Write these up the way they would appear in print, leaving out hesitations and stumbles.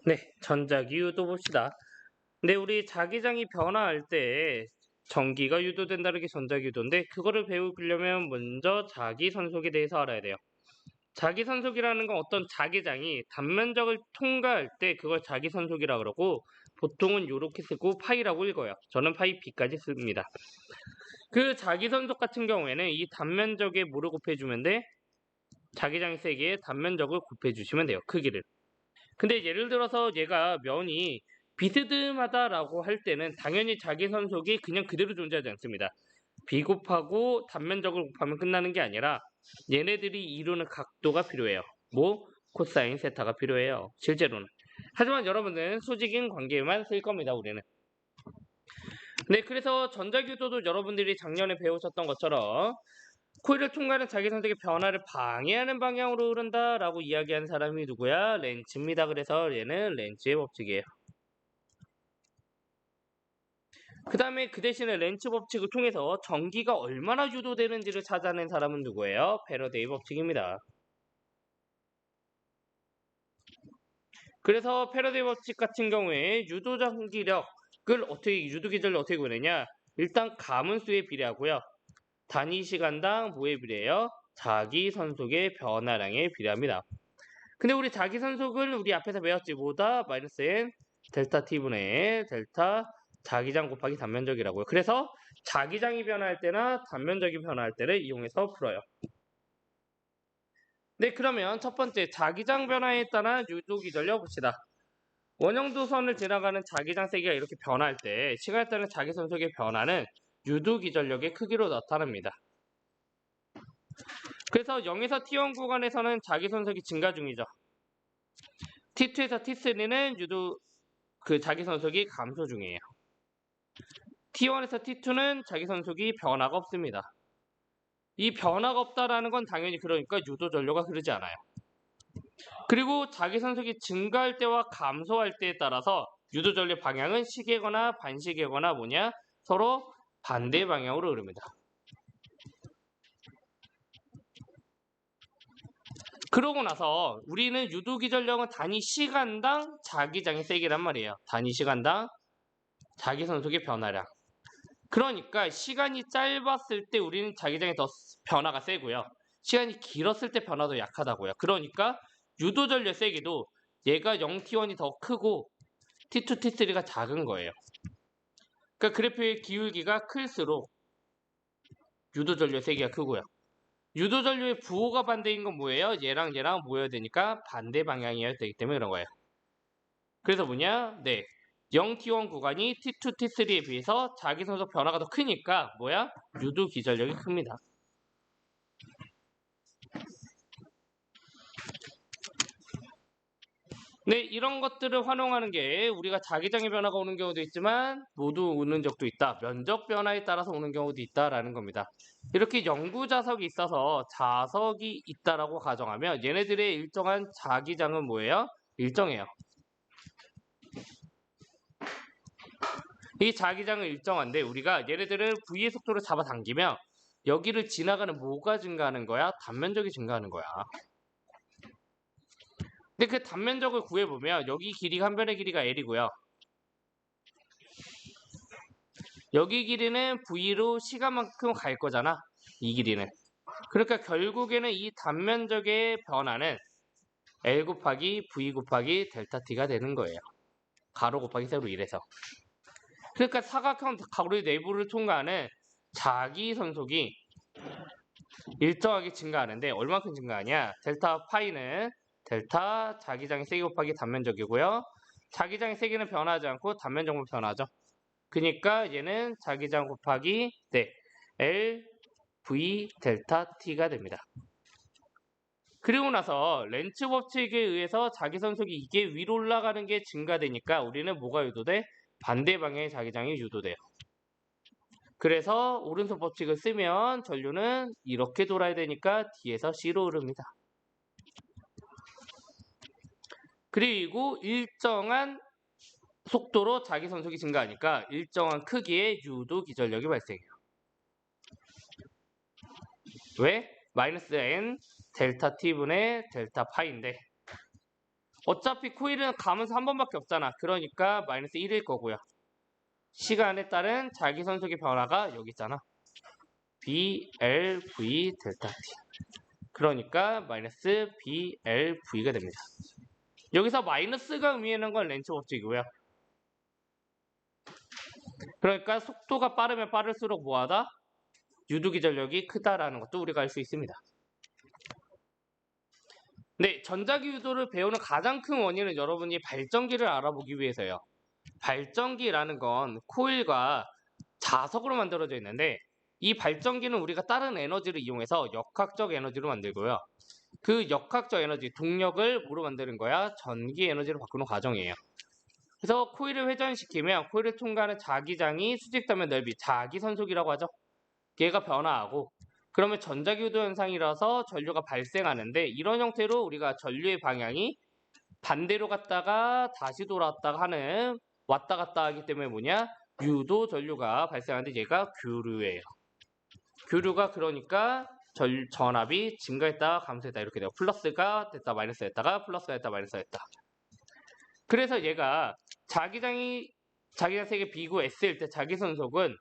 네, 전자기 유도 봅시다. 근데 우리 자기장이 변화할 때 전기가 유도된다는 게 전자기 유도인데 그거를 배우려면 먼저 자기선속에 대해서 알아야 돼요. 자기선속이라는 건 어떤 자기장이 단면적을 통과할 때 그걸 자기선속이라 그러고 보통은 이렇게 쓰고 파이라고 읽어요. 저는 파이 B까지 씁니다. 그 자기선속 같은 경우에는 이 단면적에 뭐를 곱해주면 돼? 자기장이 세기에 단면적을 곱해주시면 돼요. 크기를. 근데 예를 들어서 얘가 면이 비스듬하다라고 할 때는 당연히 자기선속이 그냥 그대로 존재하지 않습니다. B 곱하고 단면적을 곱하면 끝나는 게 아니라 얘네들이 이루는 각도가 필요해요. 뭐? 코사인 세타가 필요해요. 실제로는. 하지만 여러분은 수직인 관계만 쓸 겁니다. 우리는. 네, 그래서 전자규도도 여러분들이 작년에 배우셨던 것처럼 코일을 통과하는 자기선택의 변화를 방해하는 방향으로 흐른다라고 이야기한 사람이 누구야? 렌츠입니다. 그래서 얘는 렌츠의 법칙이에요. 그 다음에 그 대신에 렌츠 법칙을 통해서 전기가 얼마나 유도되는지를 찾아낸 사람은 누구예요? 패러데이 법칙입니다. 그래서 패러데이 법칙 같은 경우에 유도전기력을 어떻게 유도기전을 어떻게 구하느냐? 일단 가문수에 비례하고요. 단위 시간당 뭐에 비례해요? 자기선속의 변화량에 비례합니다. 근데 우리 자기선속을 우리 앞에서 배웠지 뭐다? 마이너스 n 델타 t분의 델타 자기장 곱하기 단면적이라고요. 그래서 자기장이 변화할 때나 단면적이 변화할 때를 이용해서 풀어요. 네, 그러면 첫 번째 자기장 변화에 따라 유도기전력 봅시다. 원형도선을 지나가는 자기장 세기가 이렇게 변할 때 시간에 따른 자기선속의 변화는 유도기전력의 크기로 나타납니다. 그래서 0에서 T1 구간에서는 자기선속이 증가 중이죠. T2에서 T3는 자기선속이 감소 중이에요. T1에서 T2는 자기선속이 변화가 없습니다. 이 변화가 없다라는 건 당연히 그러니까 유도전류가 흐르지 않아요. 그리고 자기선속이 증가할 때와 감소할 때에 따라서 유도전류 방향은 시계거나 반시계거나 뭐냐? 서로 반대 방향으로 흐릅니다. 그러고 나서 우리는 유도기전력은 단위 시간당 자기장의 세기란 말이에요. 단위 시간당 자기선속의 변화량. 그러니까 시간이 짧았을 때 우리는 자기장이 더 변화가 세고요. 시간이 길었을 때 변화도 약하다고요. 그러니까 유도전력 세기도 얘가 0T1이 더 크고 T2, T3가 작은 거예요. 그러니까 그래프의 기울기가 클수록 유도전력 세기가 크고요. 유도전류의 부호가 반대인 건 뭐예요? 얘랑 얘랑 모여야 되니까 반대 방향이어야 되기 때문에 그런 거예요. 그래서 뭐냐? 네. 0T1 구간이 T2, T3에 비해서 자기선속 변화가 더 크니까 뭐야? 유도 기전력이 큽니다. 네, 이런 것들을 활용하는 게 우리가 자기장의 변화가 오는 경우도 있지만 모두 오는 적도 있다. 면적 변화에 따라서 오는 경우도 있다라는 겁니다. 이렇게 연구 자석이 있어서 자석이 있다라고 가정하면 얘네들의 일정한 자기장은 뭐예요? 일정해요. 이 자기장은 일정한데 우리가 얘네들을 V의 속도로 잡아당기면 여기를 지나가는 뭐가 증가하는 거야? 단면적이 증가하는 거야. 근데 그 단면적을 구해보면 여기 길이가 한 변의 길이가 L이고요. 여기 길이는 V로 시간만큼 갈 거잖아. 이 길이는. 그러니까 결국에는 이 단면적의 변화는 L 곱하기 V 곱하기 델타 T가 되는 거예요. 가로 곱하기 세로 1에서. 그러니까 사각형 가로 내부를 통과하는 자기선속이 일정하게 증가하는데 얼마큼 증가하냐? 델타 파이는 델타 자기장의 세기 곱하기 단면적이고요. 자기장의 세기는 변하지 않고 단면적만 변하죠. 그러니까 얘는 자기장 곱하기 L V 델타 T가 됩니다. 그리고 나서 렌츠 법칙에 의해서 자기선속이 이게 위로 올라가는 게 증가되니까 우리는 뭐가 유도돼? 반대 방향의 자기장이 유도돼요. 그래서 오른손 법칙을 쓰면 전류는 이렇게 돌아야 되니까 D에서 C로 흐릅니다. 그리고 일정한 속도로 자기선속이 증가하니까 일정한 크기의 유도 기전력이 발생해요. 왜? 마이너스 n 델타 t분의 델타 파인데 어차피 코일은 감은수 한 번밖에 없잖아. 그러니까 마이너스 1일 거고요. 시간에 따른 자기선속의 변화가 여기 있잖아. BLV 델타 T. 그러니까 마이너스 BLV가 됩니다. 여기서 마이너스가 의미하는 건 렌츠 법칙이고요. 그러니까 속도가 빠르면 빠를수록 뭐하다? 유두기 전력이 크다라는 것도 우리가 알 수 있습니다. 네, 전자기 유도를 배우는 가장 큰 원인은 여러분이 발전기를 알아보기 위해서요. 발전기라는 건 코일과 자석으로 만들어져 있는데 이 발전기는 우리가 다른 에너지를 이용해서 역학적 에너지로 만들고요. 그 역학적 에너지, 동력을 뭐로 만드는 거야? 전기 에너지로 바꾸는 과정이에요. 그래서 코일을 회전시키면 코일을 통과하는 자기장이 수직단면 넓이, 자기선속이라고 하죠. 얘가 변화하고 그러면 전자기유도 현상이라서 전류가 발생하는데 이런 형태로 우리가 전류의 방향이 반대로 갔다가 다시 돌아왔다가 하는 왔다 갔다 하기 때문에 뭐냐? 유도 전류가 발생하는데 얘가 교류예요. 교류가 그러니까 전압이 증가했다가 감소했다 이렇게 돼요. 플러스가 됐다 마이너스가 됐다가 플러스가 됐다 마이너스가 됐다. 그래서 얘가 자기장 세계 B구 S일 때 자기선속은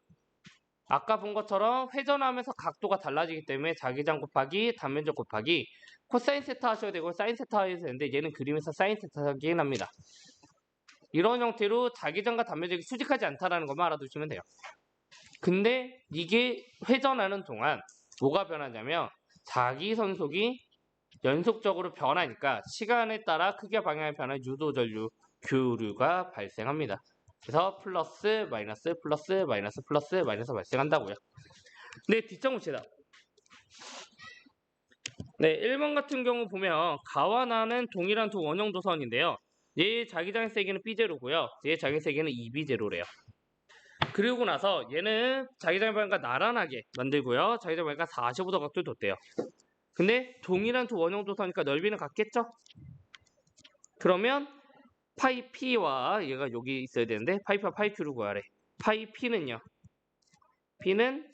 아까 본 것처럼 회전하면서 각도가 달라지기 때문에 자기장 곱하기 단면적 곱하기 코사인 세타 하셔야 되고 사인 세타 하셔야 되는데 얘는 그림에서 사인 세타 하긴 합니다. 이런 형태로 자기장과 단면적이 수직하지 않다는 것만 알아두시면 돼요. 근데 이게 회전하는 동안 뭐가 변하냐면 자기선속이 연속적으로 변하니까 시간에 따라 크기와 방향의 변화에 유도전류 교류가 발생합니다. 그래서 플러스 마이너스 플러스 마이너스 플러스 마이너스 발생한다고요. 네, 뒷장 봅시다. 네, 1번 같은 경우 보면 가와 나는 동일한 두 원형 도선인데요. 얘 자기장의 세기는 B제로고요. 얘 자기장의 세기는 2B제로래요. 그리고 나서 얘는 자기장의 방향과 나란하게 만들고요. 자기장의 방향과 45도 각도를 뒀대요. 근데 동일한 두 원형 도선이니까 넓이는 같겠죠? 그러면 파이 P와 얘가 여기 있어야 되는데 파이 P와 파이 Q를 구하래. 파이 P는요. P는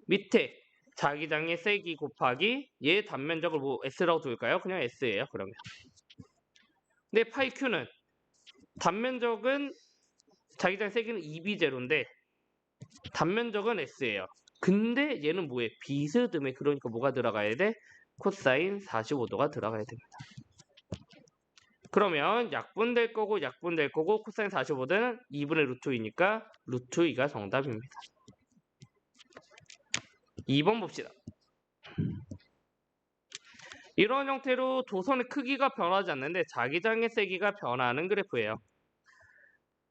밑에 자기장의 세기 곱하기 얘 단면적을 뭐 S라고 둘까요? 그냥 S예요. 그러면. 근데 파이 Q는 단면적은 자기장 세기는 2B0인데 단면적은 S예요. 근데 얘는 뭐에? 비스듬해. 그러니까 뭐가 들어가야 돼? 코사인 45도가 들어가야 됩니다. 그러면 약분될 거고 코사인 45도는 2분의 루트 2니까 루트 2가 정답입니다. 2번 봅시다. 이런 형태로 도선의 크기가 변하지 않는데 자기장의 세기가 변하는 그래프예요.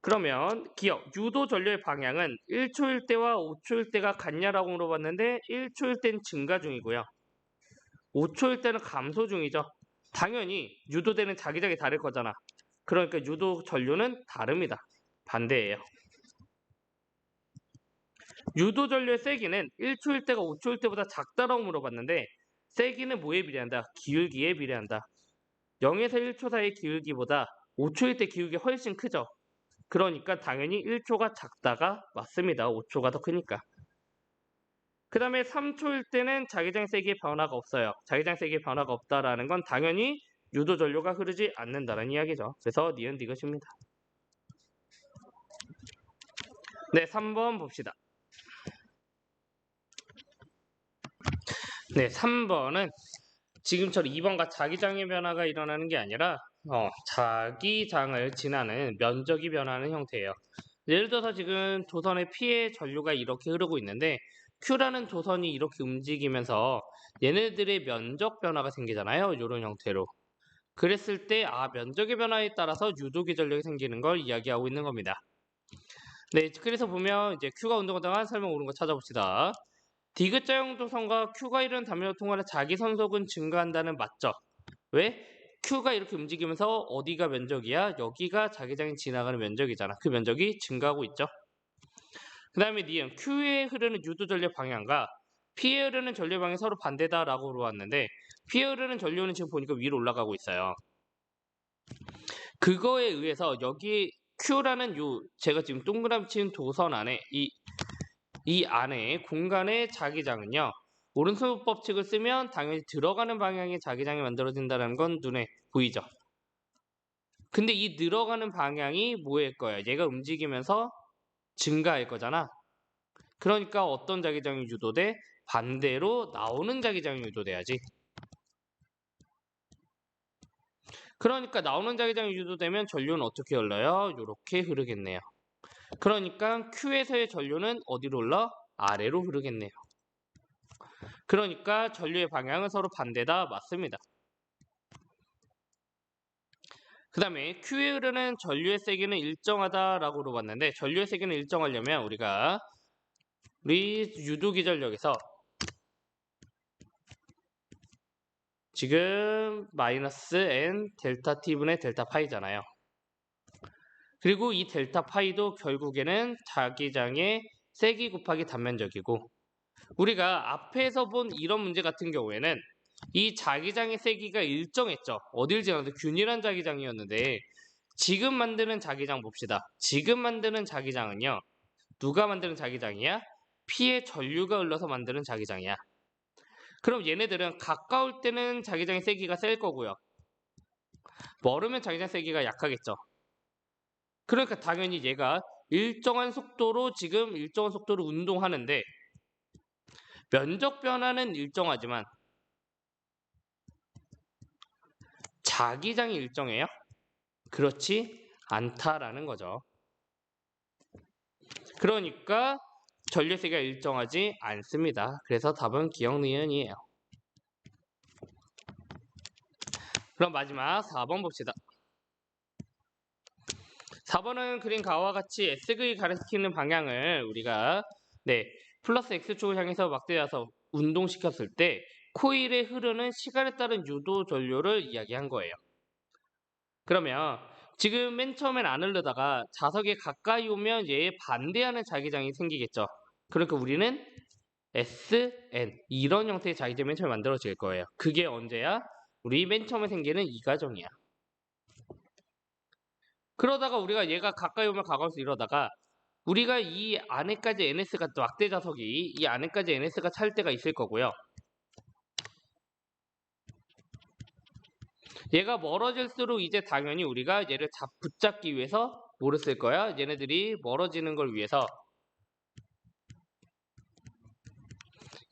그러면 기억, 유도 전류의 방향은 1초일 때와 5초일 때가 같냐라고 물어봤는데 1초일 때는 증가 중이고요. 5초일 때는 감소 중이죠. 당연히 유도되는 자기장이 다를 거잖아. 그러니까 유도 전류는 다릅니다. 반대예요. 유도 전류의 세기는 1초일 때가 5초일 때보다 작다라고 물어봤는데 세기는 뭐에 비례한다? 기울기에 비례한다. 0에서 1초 사이의 기울기보다 5초일 때 기울기 훨씬 크죠. 그러니까 당연히 1초가 작다가 맞습니다. 5초가 더 크니까. 그 다음에 3초일 때는 자기장 세기의 변화가 없어요. 자기장 세기의 변화가 없다라는 건 당연히 유도 전류가 흐르지 않는다는 이야기죠. 그래서 니은 디귿입니다. 네, 3번 봅시다. 네, 3번은 지금처럼 2번과 자기장의 변화가 일어나는 게 아니라 자기장을 지나는 면적이 변하는 형태예요. 예를 들어서 지금 도선의 P의 전류가 이렇게 흐르고 있는데 Q라는 도선이 이렇게 움직이면서 얘네들의 면적 변화가 생기잖아요. 이런 형태로. 그랬을 때 면적의 변화에 따라서 유도기 전력이 생기는 걸 이야기하고 있는 겁니다. 네, 그래서 보면 이제 Q가 운동하다가 설명 오른 거 찾아봅시다. 디귿자형 도선과 Q가 이루는 단면을 통하는 자기선속은 증가한다는 맞죠? 왜? Q가 이렇게 움직이면서 어디가 면적이야? 여기가 자기장이 지나가는 면적이잖아. 그 면적이 증가하고 있죠. 그 다음에 니은 Q에 흐르는 유도 전류 방향과 P에 흐르는 전류 방향이 서로 반대다라고 물어봤는데 P에 흐르는 전류는 지금 보니까 위로 올라가고 있어요. 그거에 의해서 여기 Q라는 제가 지금 동그라미 친 도선 안에 이 안에 공간의 자기장은요. 오른손 법칙을 쓰면 당연히 들어가는 방향의 자기장이 만들어진다는 건 눈에 보이죠. 근데 이 늘어가는 방향이 뭐일 거야? 얘가 움직이면서 증가할 거잖아. 그러니까 어떤 자기장이 유도돼? 반대로 나오는 자기장이 유도돼야지. 그러니까 나오는 자기장이 유도되면 전류는 어떻게 흘러요? 이렇게 흐르겠네요. 그러니까 Q에서의 전류는 어디로 흘러? 아래로 흐르겠네요. 그러니까 전류의 방향은 서로 반대다. 맞습니다. 그 다음에 Q에 흐르는 전류의 세기는 일정하다라고 물어봤는데 전류의 세기는 일정하려면 우리 유도기전력에서 지금 마이너스 n 델타 t분의 델타 파이잖아요. 그리고 이 델타 파이도 결국에는 자기장의 세기 곱하기 단면적이고 우리가 앞에서 본 이런 문제 같은 경우에는 이 자기장의 세기가 일정했죠. 어딜 지나도 균일한 자기장이었는데 지금 만드는 자기장 봅시다. 지금 만드는 자기장은요. 누가 만드는 자기장이야? P의 전류가 흘러서 만드는 자기장이야. 그럼 얘네들은 가까울 때는 자기장의 세기가 셀 거고요. 멀으면 자기장 세기가 약하겠죠. 그러니까 당연히 얘가 일정한 속도로 운동하는데 면적 변화는 일정하지만 자기장이 일정해요? 그렇지 않다라는 거죠. 그러니까 전류의 세기가 일정하지 않습니다. 그래서 답은 기억 니은이에요. 그럼 마지막 4번 봅시다. 4번은 그린 가와 같이 S극이 가리키는 방향을 우리가 플러스 X축을 향해서 막대어서 운동시켰을 때 코일에 흐르는 시간에 따른 유도 전류를 이야기한 거예요. 그러면 지금 맨 처음엔 안 흐르다가 자석에 가까이 오면 얘에 반대하는 자기장이 생기겠죠. 그러니까 우리는 SN 이런 형태의 자기장이 맨 처음에 만들어질 거예요. 그게 언제야? 우리 맨 처음에 생기는 이 과정이야. 그러다가 우리가 얘가 가까이 오면 가까울수록 이러다가 우리가 이 안에까지 NS가 막대 자석이 이 안에까지 NS가 찰 때가 있을 거고요. 얘가 멀어질수록 이제 당연히 우리가 얘를 붙잡기 위해서 뭐를 쓸 거야? 얘네들이 멀어지는 걸 위해서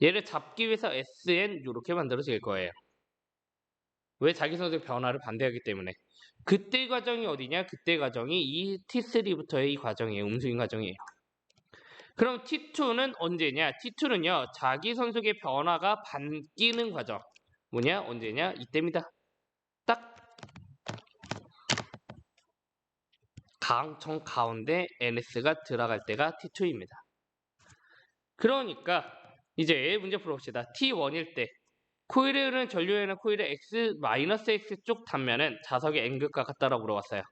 얘를 잡기 위해서 SN 이렇게 만들어질 거예요. 왜 자기선적 변화를 반대하기 때문에. 그때 과정이 어디냐? 그때 과정이 이 T3부터의 이 과정이에요. 음수인 과정이에요. 그럼 T2는 언제냐? T2는요. 자기선속의 변화가 바뀌는 과정. 뭐냐? 언제냐? 이때입니다. 딱 정 가운데 NS가 들어갈 때가 T2입니다. 그러니까 이제 문제 풀어봅시다. T1일 때 코일에 흐르는 전류에는 코일의 X 쪽 단면은 자석의 N극과 같다라고 물어봤어요.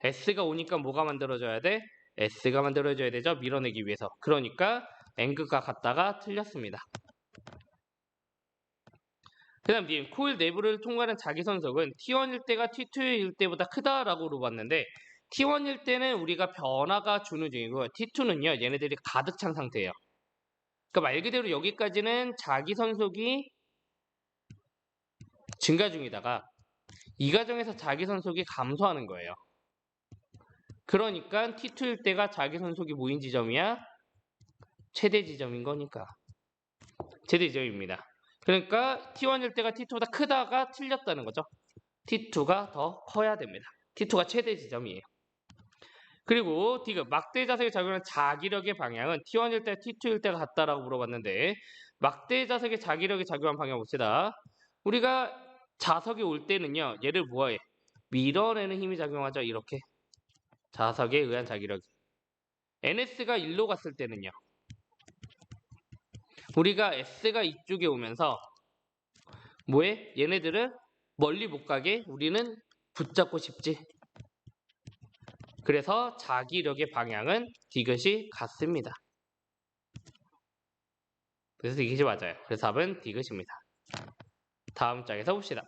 S가 오니까 뭐가 만들어져야 돼? S가 만들어져야 되죠. 밀어내기 위해서. 그러니까 N극과 같다가 틀렸습니다. 그 다음 님 코일 내부를 통과하는 자기선속은 T1일 때가 T2일 때보다 크다라고 물어봤는데 T1일 때는 우리가 변화가 준우 중이고 T2는요. 얘네들이 가득 찬 상태예요. 그러니까 말 그대로 여기까지는 자기선속이 증가 중이다가 이 과정에서 자기선속이 감소하는 거예요. 그러니까 T2일 때가 자기선속이 뭐인 지점이야? 최대 지점인 거니까. 최대 지점입니다. 그러니까 T1일 때가 T2보다 크다가 틀렸다는 거죠. T2가 더 커야 됩니다. T2가 최대 지점이에요. 그리고 디귿 막대 자석에 작용하는 자기력의 방향은 T1일 때 T2일 때가 같다라고 물어봤는데 막대 자석에 자기력이 작용한 방향 봅시다. 우리가 자석이 올 때는요. 얘를 뭐해? 밀어내는 힘이 작용하죠. 이렇게. 자석에 의한 자기력. NS가 1로 갔을 때는요. 우리가 S가 이쪽에 오면서 뭐해? 얘네들을 멀리 못 가게 우리는 붙잡고 싶지. 그래서 자기력의 방향은 디귿이 같습니다. 그래서 디귿이 맞아요. 그래서 답은 디귿입니다. 다음 장에서 봅시다.